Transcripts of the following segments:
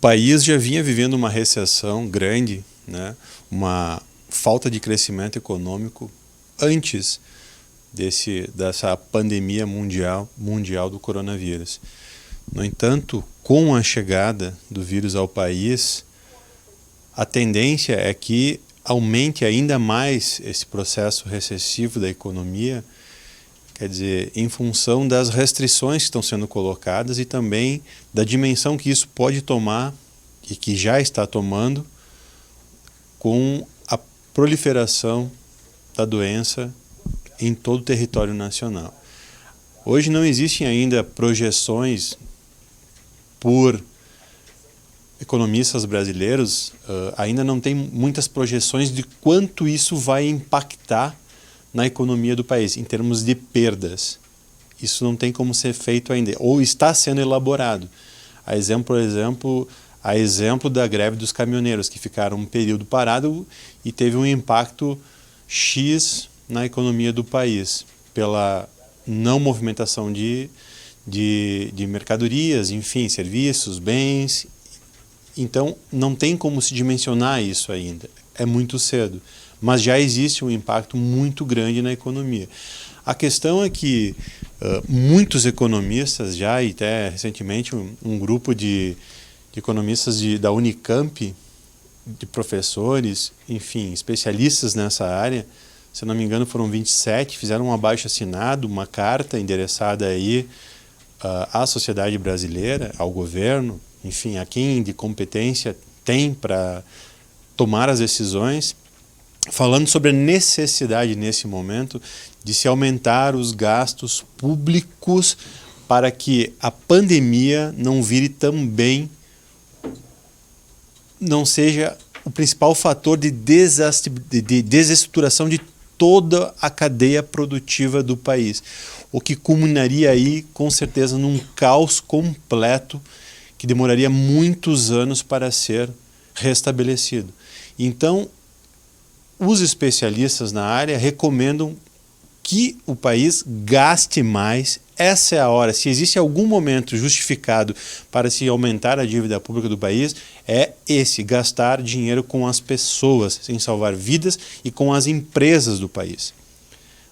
país já vinha vivendo uma recessão grande, né? Uma falta de crescimento econômico antes dessa pandemia mundial do coronavírus. No entanto, com a chegada do vírus ao país, a tendência é que aumente ainda mais esse processo recessivo da economia, quer dizer, em função das restrições que estão sendo colocadas e também da dimensão que isso pode tomar e que já está tomando com a proliferação da doença em todo o território nacional. Hoje não existem ainda projeções por economistas brasileiros, ainda não tem muitas projeções de quanto isso vai impactar na economia do país, em termos de perdas. Isso não tem como ser feito ainda, ou está sendo elaborado. Por exemplo, da greve dos caminhoneiros, que ficaram um período parado e teve um impacto X na economia do país, pela não movimentação de mercadorias, enfim, serviços, bens. Então, não tem como se dimensionar isso ainda, é muito cedo. Mas já existe um impacto muito grande na economia. A questão é que muitos economistas já, e até recentemente um grupo de economistas da Unicamp, de professores, enfim, especialistas nessa área, se não me engano foram 27, fizeram um abaixo-assinado, uma carta endereçada aí à sociedade brasileira, ao governo, enfim, a quem de competência tem para tomar as decisões, falando sobre a necessidade nesse momento de se aumentar os gastos públicos para que a pandemia não vire também, não seja o principal fator de desestruturação de toda a cadeia produtiva do país, o que culminaria aí com certeza num caos completo que demoraria muitos anos para ser restabelecido. Então, os especialistas na área recomendam que o país gaste mais. Essa é a hora. Se existe algum momento justificado para se aumentar a dívida pública do país, é esse, gastar dinheiro com as pessoas, em salvar vidas e com as empresas do país.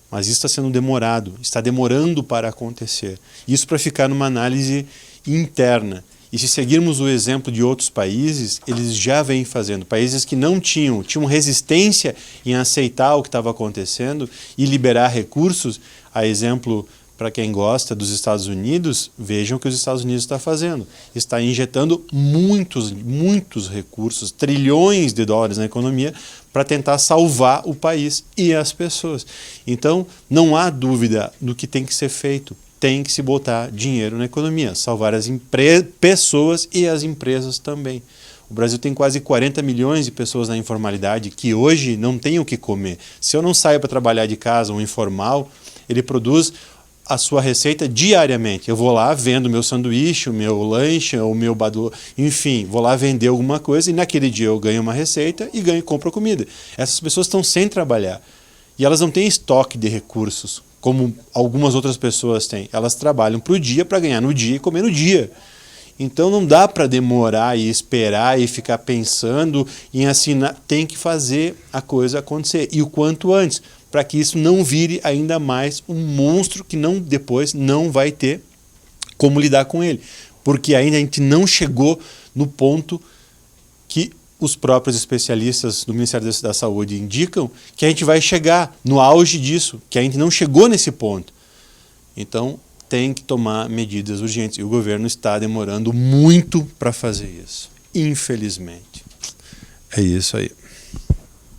Mas isso está sendo demorado, está demorando para acontecer. Isso para ficar numa análise interna. E se seguirmos o exemplo de outros países, eles já vêm fazendo. Países que não tinham resistência em aceitar o que estava acontecendo e liberar recursos, a exemplo, para quem gosta dos Estados Unidos, vejam o que os Estados Unidos está fazendo. Está injetando muitos recursos, trilhões de dólares na economia, para tentar salvar o país e as pessoas. Então, não há dúvida do que tem que ser feito. Tem que se botar dinheiro na economia, salvar as pessoas e as empresas também. O Brasil tem quase 40 milhões de pessoas na informalidade que hoje não têm o que comer. Se eu não saio para trabalhar de casa, um informal, ele produz a sua receita diariamente. Eu vou lá, vendo o meu sanduíche, o meu lanche, o meu badu, enfim, vou lá vender alguma coisa e naquele dia eu ganho uma receita e compro comida. Essas pessoas estão sem trabalhar e elas não têm estoque de recursos, como algumas outras pessoas têm. Elas trabalham para o dia, para ganhar no dia e comer no dia. Então não dá para demorar e esperar e ficar pensando em assinar. Tem que fazer a coisa acontecer. E o quanto antes, para que isso não vire ainda mais um monstro que depois não vai ter como lidar com ele. Porque ainda a gente não chegou no ponto que os próprios especialistas do Ministério da Saúde indicam que a gente vai chegar no auge disso, que a gente não chegou nesse ponto. Então, tem que tomar medidas urgentes. E o governo está demorando muito para fazer isso. Infelizmente. É isso aí.